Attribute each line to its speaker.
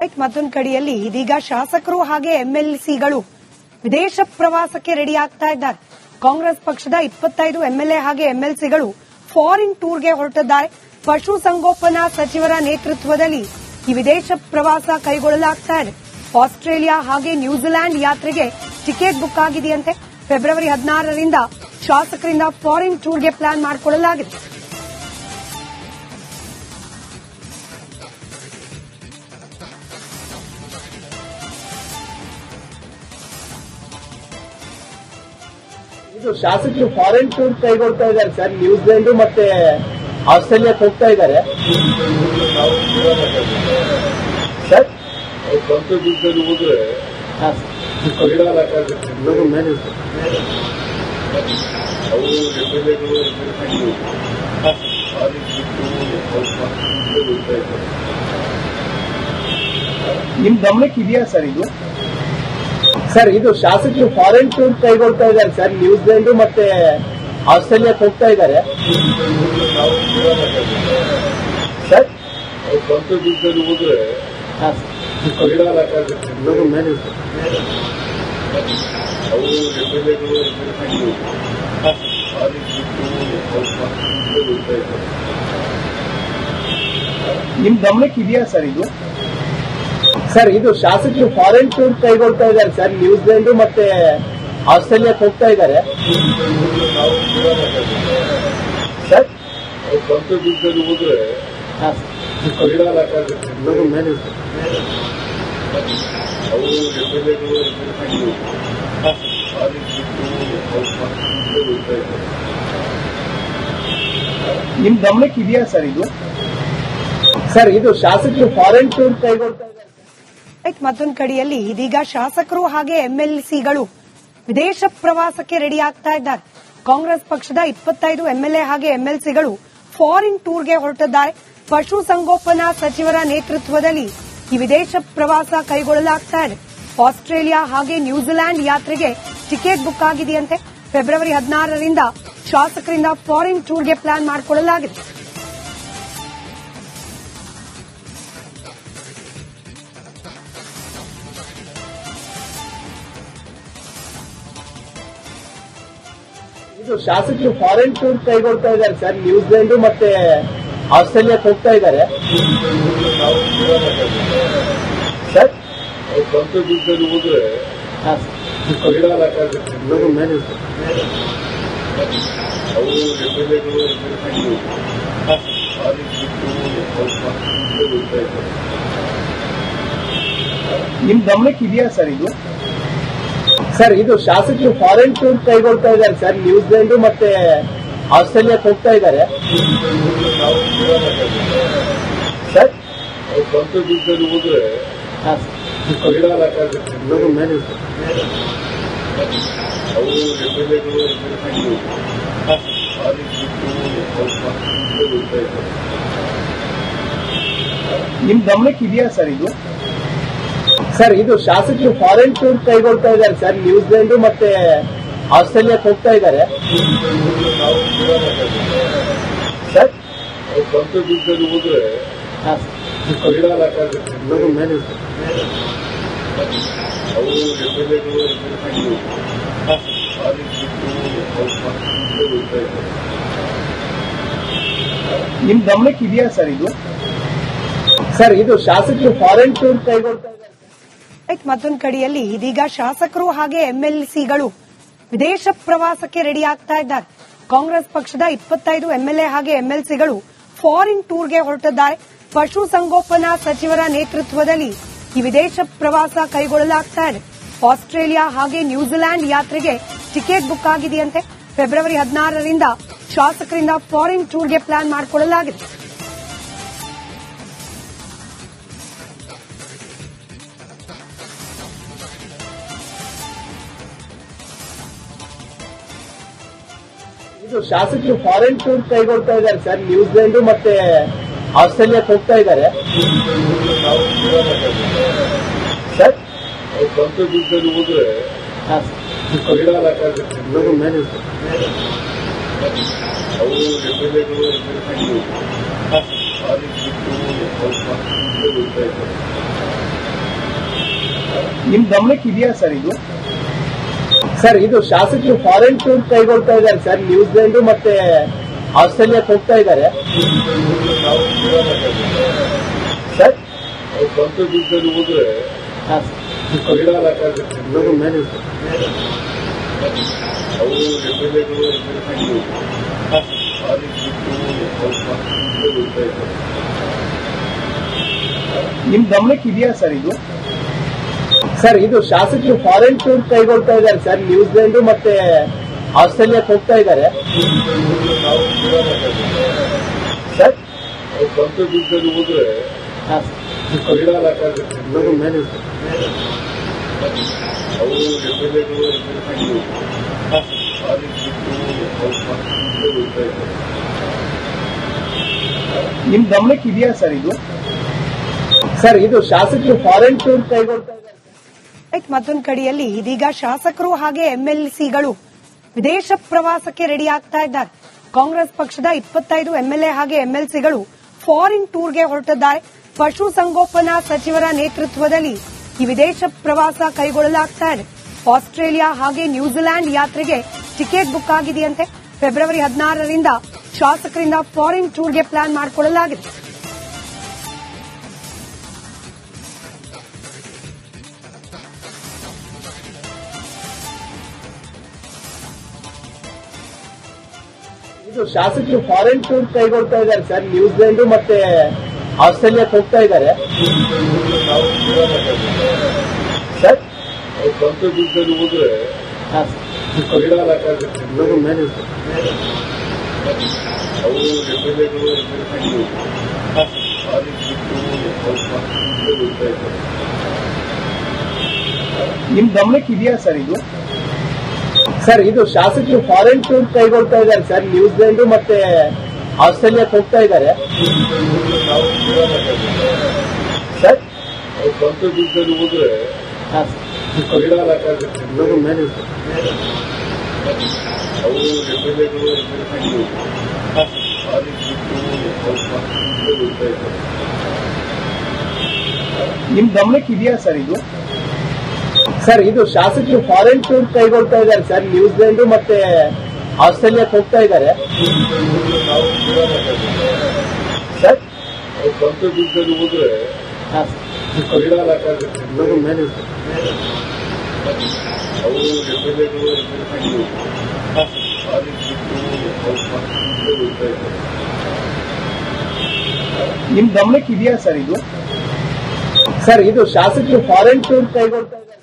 Speaker 1: ಮತ್ತೊಂದು ಕಡೆಯಲ್ಲಿ ಇದೀಗ ಶಾಸಕರು ಹಾಗೆ ಎಂಎಲ್ಸಿಗಳು ವಿದೇಶ ಪ್ರವಾಸಕ್ಕೆ ರೆಡಿ ಆಗ್ತಾ ಇದ್ದಾರೆ. ಕಾಂಗ್ರೆಸ್ ಪಕ್ಷದ 25 ಎಂಎಲ್ಎ ಹಾಗೆ ಎಂಎಲ್ಸಿಗಳು ಫಾರಿನ್ ಟೂರ್ಗೆ ಹೊರಟಿದ್ದಾರೆ. ಪಶು ಸಂಗೋಪನಾ ಸಚಿವರ ನೇತೃತ್ವದಲ್ಲಿ ಈ ವಿದೇಶ ಪ್ರವಾಸ ಕೈಗೊಳ್ಳಲಾಗ್ತಾ ಇದೆ. ಆಸ್ಟ್ರೇಲಿಯಾ ಹಾಗೆ ನ್ಯೂಜಿಲೆಂಡ್ ಯಾತ್ರೆಗೆ ಟಿಕೆಟ್ ಬುಕ್ ಆಗಿದೆಯಂತೆ. ಫೆಬ್ರವರಿ 16ರಿಂದ ಶಾಸಕರಿಂದ ಫಾರಿನ್ ಟೂರ್ಗೆ ಪ್ಲಾನ್ ಮಾಡಿಕೊಳ್ಳಲಾಗಿದೆ.
Speaker 2: ಇದು ಶಾಸಕರು ಫಾರಿನ್ ಟೂರ್ ಕೈಗೊಳ್ತಾ ಇದ್ದಾರೆ ಸರ್. ನ್ಯೂಜಿಲೆಂಡ್ ಮತ್ತೆ ಆಸ್ಟ್ರೇಲಿಯಾಕ್ಕೆ ಹೋಗ್ತಾ ಇದ್ದಾರೆ ಸರ್.
Speaker 3: ಸ್ವಂತ ದುಡ್ಡಲ್ಲಿ ಹೋದ್ರೆ ಮೇಲೆ ಅವರು ಎಮ್ಎಲ್ಎಗಳು
Speaker 2: ನಿಮ್ ಗಮನಕ್ಕೆ ಇದೆಯಾ ಸರ್ ಇದು? ಸರ್ ಇದು ಶಾಸಕರು ಫಾರಿನ್ ಟೂರ್ ಕೈಗೊಳ್ತಾ ಇದ್ದಾರೆ ಸರ್. ನ್ಯೂಜಿಲೆಂಡ್ ಮತ್ತೆ ಆಸ್ಟ್ರೇಲಿಯಾಕ್ಕೆ ಹೋಗ್ತಾ ಇದ್ದಾರೆ ಸರ್.
Speaker 3: ಸ್ವಂತ ದುಡ್ಡಲ್ಲಿ ಹೋದ್ರೆ ಮೇಲೆ ಅವರು ಎಮ್ಎಲ್ಎಗಳು
Speaker 2: ನಿಮ್ ಗಮನಕ್ಕೆ ಇದೆಯಾ ಸರ್ ಇದು? ಸರ್ ಇದು ಶಾಸಕರು ಫಾರಿನ್ ಟೂರ್ ಕೈಗೊಳ್ತಾ ಇದ್ದಾರೆ ಸರ್. ನ್ಯೂಜಿಲೆಂಡ್ ಮತ್ತೆ ಆಸ್ಟ್ರೇಲಿಯಾಕ್ಕೆ ಹೋಗ್ತಾ ಇದ್ದಾರೆ ಸರ್.
Speaker 3: ಸ್ವಂತ ದುಡ್ಡಲ್ಲಿ ಹೋದ್ರೆ ಮೇಲೆ ಅವರು ಎಮ್ಎಲ್ಎಗಳು
Speaker 2: ನಿಮ್ ಗಮನಕ್ಕೆ ಇದೆಯಾ ಸರ್ ಇದು? ಸರ್ ಇದು ಶಾಸಕರು ಫಾರಿನ್ ಟೂರ್ ಕೈಗೊಳ್ತಾ ಇದ್ದಾರೆ.
Speaker 1: ಮತ್ತೊಂದು ಕಡೆಯಲ್ಲಿ ಇದೀಗ ಶಾಸಕರು ಹಾಗೆ ಎಂಎಲ್ಸಿಗಳು ವಿದೇಶ ಪ್ರವಾಸಕ್ಕೆ ರೆಡಿ ಆಗ್ತಾ ಇದ್ದಾರೆ. ಕಾಂಗ್ರೆಸ್ ಪಕ್ಷದ 25 ಎಂಎಲ್ಎ ಹಾಗೆ ಎಂಎಲ್ಸಿಗಳು ಫಾರಿನ್ ಟೂರ್ಗೆ ಹೊರಟಿದ್ದಾರೆ. ಪಶು ಸಂಗೋಪನಾ ಸಚಿವರ ನೇತೃತ್ವದಲ್ಲಿ ಈ ವಿದೇಶ ಪ್ರವಾಸ ಕೈಗೊಳ್ಳಲಾಗ್ತಾ ಇದೆ. ಆಸ್ಟ್ರೇಲಿಯಾ ಹಾಗೆ ನ್ಯೂಜಿಲೆಂಡ್ ಯಾತ್ರೆಗೆ ಟಿಕೆಟ್ ಬುಕ್ ಆಗಿದೆಯಂತೆ. ಫೆಬ್ರವರಿ 16ರಿಂದ ಶಾಸಕರಿಂದ ಫಾರಿನ್ ಟೂರ್ಗೆ ಪ್ಲಾನ್ ಮಾಡಿಕೊಳ್ಳಲಾಗಿದೆ.
Speaker 2: ಇದು ಶಾಸಕರು ಫಾರಿನ್ ಟೂರ್ ಕೈಗೊಳ್ತಾ ಇದ್ದಾರೆ ಸರ್. ನ್ಯೂಜಿಲೆಂಡ್ ಮತ್ತೆ ಆಸ್ಟ್ರೇಲಿಯಾಕ್ಕೆ ಹೋಗ್ತಾ ಇದ್ದಾರೆ ಸರ್.
Speaker 3: ಸ್ವಂತ ದುಡ್ಡಲ್ಲಿ ಹೋದ್ರೆ ಮೇಲೆ ಅವರು ಎಮ್ಎಲ್ಎಗಳು
Speaker 2: ನಿಮ್ ಗಮನಕ್ಕೆ ಇದೆಯಾ ಸರ್ ಇದು? ಸರ್ ಇದು ಶಾಸಕರು ಫಾರಿನ್ ಟೂರ್ ಕೈಗೊಳ್ತಾ ಇದ್ದಾರೆ ಸರ್. ನ್ಯೂಜಿಲೆಂಡ್ ಮತ್ತೆ ಆಸ್ಟ್ರೇಲಿಯಾಕ್ಕೆ ಹೋಗ್ತಾ ಇದ್ದಾರೆ ಸರ್.
Speaker 3: ಸ್ವಂತ ದುಡ್ಡಲ್ಲಿ ಹೋದ್ರೆ ಮೇಲೆ ಅವರು ಎಮ್ಎಲ್ಎಗಳು
Speaker 2: ನಿಮ್ ಗಮನಕ್ಕೆ ಇದೆಯಾ ಸರ್ ಇದು? ಸರ್ ಇದು ಶಾಸಕರು ಫಾರಿನ್ ಟೂರ್ ಕೈಗೊಳ್ತಾ ಇದ್ದಾರೆ ಸರ್. ನ್ಯೂಜಿಲೆಂಡ್ ಮತ್ತೆ ಆಸ್ಟ್ರೇಲಿಯಾಕ್ಕೆ ಹೋಗ್ತಾ ಇದ್ದಾರೆ ಸರ್.
Speaker 3: ಸ್ವಂತ ದುಡ್ಡಲ್ಲಿ ಹೋದ್ರೆ ಮೇಲೆ ಅವರು ಎಮ್ಎಲ್ಎಗಳು
Speaker 2: ನಿಮ್ ಗಮನಕ್ಕೆ ಇದೆಯಾ ಸರ್ ಇದು? ಸರ್ ಇದು ಶಾಸಕರು ಫಾರಿನ್ ಟೂರ್ ಕೈಗೊಳ್ತಾ ಇದ್ದಾರೆ.
Speaker 1: ಮತ್ತೊಂದು ಕಡೆಯಲ್ಲಿ ಇದೀಗ ಶಾಸಕರು ಹಾಗೆ ಎಂಎಲ್ಸಿಗಳು ವಿದೇಶ ಪ್ರವಾಸಕ್ಕೆ ರೆಡಿ ಆಗ್ತಾ ಇದ್ದಾರೆ. ಕಾಂಗ್ರೆಸ್ ಪಕ್ಷದ 25 ಎಂಎಲ್ಎ ಹಾಗೆ ಎಂಎಲ್ಸಿಗಳು ಫಾರಿನ್ ಟೂರ್ಗೆ ಹೊರಟಿದ್ದಾರೆ. ಪಶು ಸಂಗೋಪನಾ ಸಚಿವರ ನೇತೃತ್ವದಲ್ಲಿ ಈ ವಿದೇಶ ಪ್ರವಾಸ ಕೈಗೊಳ್ಳಲಾಗ್ತಾ ಇದೆ. ಆಸ್ಟ್ರೇಲಿಯಾ ಹಾಗೆ ನ್ಯೂಜಿಲೆಂಡ್ ಯಾತ್ರೆಗೆ ಟಿಕೆಟ್ ಬುಕ್ ಆಗಿದೆಯಂತೆ. ಫೆಬ್ರವರಿ 16ರಿಂದ ಶಾಸಕರಿಂದ ಫಾರಿನ್ ಟೂರ್ಗೆ ಪ್ಲಾನ್ ಮಾಡಿಕೊಳ್ಳಲಾಗಿದೆ.
Speaker 2: ಇದು ಶಾಸಕರು ಫಾರಿನ್ ಟೂರ್ ಕೈಗೊಳ್ತಾ ಇದ್ದಾರೆ ಸರ್. ನ್ಯೂಜಿಲೆಂಡ್ ಮತ್ತೆ ಆಸ್ಟ್ರೇಲಿಯಾಕ್ಕೆ ಹೋಗ್ತಾ ಇದ್ದಾರೆ ಸರ್.
Speaker 3: ಸ್ವಂತ ದುಡ್ಡಲ್ಲಿ ಹೋದ್ರೆ
Speaker 2: ಮೇಲೆ
Speaker 3: ಅವರು ಎಮ್ಎಲ್ಎಗಳು
Speaker 2: ನಿಮ್ ಗಮನಕ್ಕೆ ಇದೆಯಾ ಸರ್ ಇದು? ನಿಮ್ ಗಮನಕ್ಕೆ ಇದೆಯಾ ಸರ್ ಇದು? ಸರ್ ಇದು ಶಾಸಕರು ಫಾರಿನ್ ಟೂರ್ ಕೈಗೊಳ್ತಾ ಇದ್ದಾರೆ ಸರ್, ನ್ಯೂಜಿಲೆಂಡ್ ಮತ್ತೆ ಆಸ್ಟ್ರೇಲಿಯಾಕ್ಕೆ ಹೋಗ್ತಾ ಇದ್ದಾರೆ ಸರ್.
Speaker 3: ಅವ್ರು ಸ್ವಂತ ದುಡ್ಡಲ್ಲಿ ಹೋದ್ರೆ ಪರಿಹಾರ ಆಗುತ್ತೆ. ಅವರು ಎಮ್ಎಲ್ಎಗಳು ಎಮ್ಎಲ್ಸಿಗಳು
Speaker 2: ನಿಮ್ ಗಮನಕ್ಕೆ ಇದೆಯಾ ಸರ್ ಇದು? ಸರ್ ಇದು ಶಾಸಕರು ಫಾರಿನ್ ಟೂರ್ ಕೈಗೊಳ್ತಾ ಇದ್ದಾರೆ ಸರ್, ನ್ಯೂಜಿಲೆಂಡ್ ಮತ್ತೆ ಆಸ್ಟ್ರೇಲಿಯಾಕ್ಕೆ ಹೋಗ್ತಾ ಇದ್ದಾರೆ ಸರ್.
Speaker 3: ಅವ್ರು ಸ್ವಂತ ದುಡ್ಡಲ್ಲಿ ಹೋದ್ರೆ ಪರಿಹಾರ ಆಗುತ್ತೆ. ಅವರು ಎಮ್ಎಲ್ಎಗಳು ಎಮ್ಎಲ್ಸಿಗಳು
Speaker 2: ನಿಮ್ ಗಮನಕ್ಕೆ ಇದೆಯಾ ಸರ್ ಇದು? ಸರ್ ಇದು ಶಾಸಕರು ಫಾರಿನ್ ಟೂರ್ ಕೈಗೊಳ್ತಾ ಇದ್ದಾರೆ.
Speaker 1: ಮತ್ತೊಂದು ಕಡೆಯಲ್ಲಿ ಇದೀಗ ಶಾಸಕರು ಹಾಗೆ ಎಂಎಲ್ಸಿಗಳು ವಿದೇಶ ಪ್ರವಾಸಕ್ಕೆ ರೆಡಿ ಆಗ್ತಾ ಇದ್ದಾರೆ. ಕಾಂಗ್ರೆಸ್ ಪಕ್ಷದ 25 ಎಂಎಲ್ಎ ಹಾಗೆ ಎಂಎಲ್ಸಿಗಳು ಫಾರಿನ್ ಟೂರ್ಗೆ ಹೊರಟಿದ್ದಾರೆ. ಪಶುಸಂಗೋಪನಾ ಸಚಿವರ ನೇತೃತ್ವದಲ್ಲಿ ಈ ವಿದೇಶ ಪ್ರವಾಸ ಕೈಗೊಳ್ಳಲಾಗ್ತಾ ಇದೆ. ಆಸ್ಟ್ರೇಲಿಯಾ ಹಾಗೆ ನ್ಯೂಜಿಲೆಂಡ್ ಯಾತ್ರೆಗೆ ಟಿಕೆಟ್ ಬುಕ್ ಆಗಿದೆಯಂತೆ. ಫೆಬ್ರವರಿ 16ರಿಂದ ಶಾಸಕರಿಂದ ಫಾರಿನ್ ಟೂರ್ಗೆ ಪ್ಲಾನ್ ಮಾಡಿಕೊಳ್ಳಲಾಗಿದೆ.
Speaker 2: ಇದು ಶಾಸಕರು ಫಾರಿನ್ ಟೂರ್ ಕೈಗೊಳ್ತಾ ಇದ್ದಾರೆ ಸರ್, ನ್ಯೂಜಿಲೆಂಡ್ ಮತ್ತೆ ಆಸ್ಟ್ರೇಲಿಯಾಕ್ಕೆ ಹೋಗ್ತಾ ಇದ್ದಾರೆ ಸರ್.
Speaker 3: ಅವ್ರು ಸ್ವಂತ ದುಡ್ಡಲ್ಲಿ ಹೋದ್ರೆ ಪರಿಹಾರ ಆಗುತ್ತೆ. ಅವರು ಎಮ್ಎಲ್ಎಗಳು ಎಮ್ಎಲ್ಸಿಗಳು
Speaker 2: ನಿಮ್ ಗಮನಕ್ಕೆ ಇದೆಯಾ ಸರ್ ಇದು? ಸರ್ ಇದು ಶಾಸಕರು ಫಾರಿನ್ ಟೂರ್ ಕೈಗೊಳ್ತಾ ಇದ್ದಾರೆ ಸರ್, ನ್ಯೂಜಿಲೆಂಡ್ ಮತ್ತೆ ಆಸ್ಟ್ರೇಲಿಯಾಕ್ಕೆ ಹೋಗ್ತಾ ಇದ್ದಾರೆ ಸರ್.
Speaker 3: ಅವ್ರು ಸ್ವಂತ ದುಡ್ಡಲ್ಲಿ ಹೋದ್ರೆ ಪರಿಹಾರ ಆಗುತ್ತೆ. ಅವರು ಎಮ್ಎಲ್ಎಗಳು ಎಮ್ಎಲ್ಸಿಗಳು
Speaker 2: ನಿಮ್ ಗಮನಕ್ಕೆ ಇದೆಯಾ ಸರ್ ಇದು? ಸರ್ ಇದು ಶಾಸಕರು ಫಾರಿನ್ ಟೂರ್ ಕೈಗೊಳ್ತಾ ಇದ್ದಾರೆ ಸರ್, ನ್ಯೂಜಿಲೆಂಡ್ ಮತ್ತೆ ಆಸ್ಟ್ರೇಲಿಯಾಕ್ಕೆ ಹೋಗ್ತಾ ಇದ್ದಾರೆ ಸರ್.
Speaker 3: ಅವ್ರು ಸ್ವಂತ ದುಡ್ಡಲ್ಲಿ ಹೋದ್ರೆ ಪರಿಹಾರ ಆಗುತ್ತೆ. ಅವರು ಎಮ್ಎಲ್ಎಗಳು ಎಮ್ಎಲ್ಸಿಗಳು
Speaker 2: ನಿಮ್ ಗಮನಕ್ಕೆ ಇದೆಯಾ ಸರ್ ಇದು? ಸರ್ ಇದು ಶಾಸಕರು ಫಾರಿನ್ ಟೂರ್ ಕೈಗೊಳ್ತಾ ಇದ್ದಾರೆ.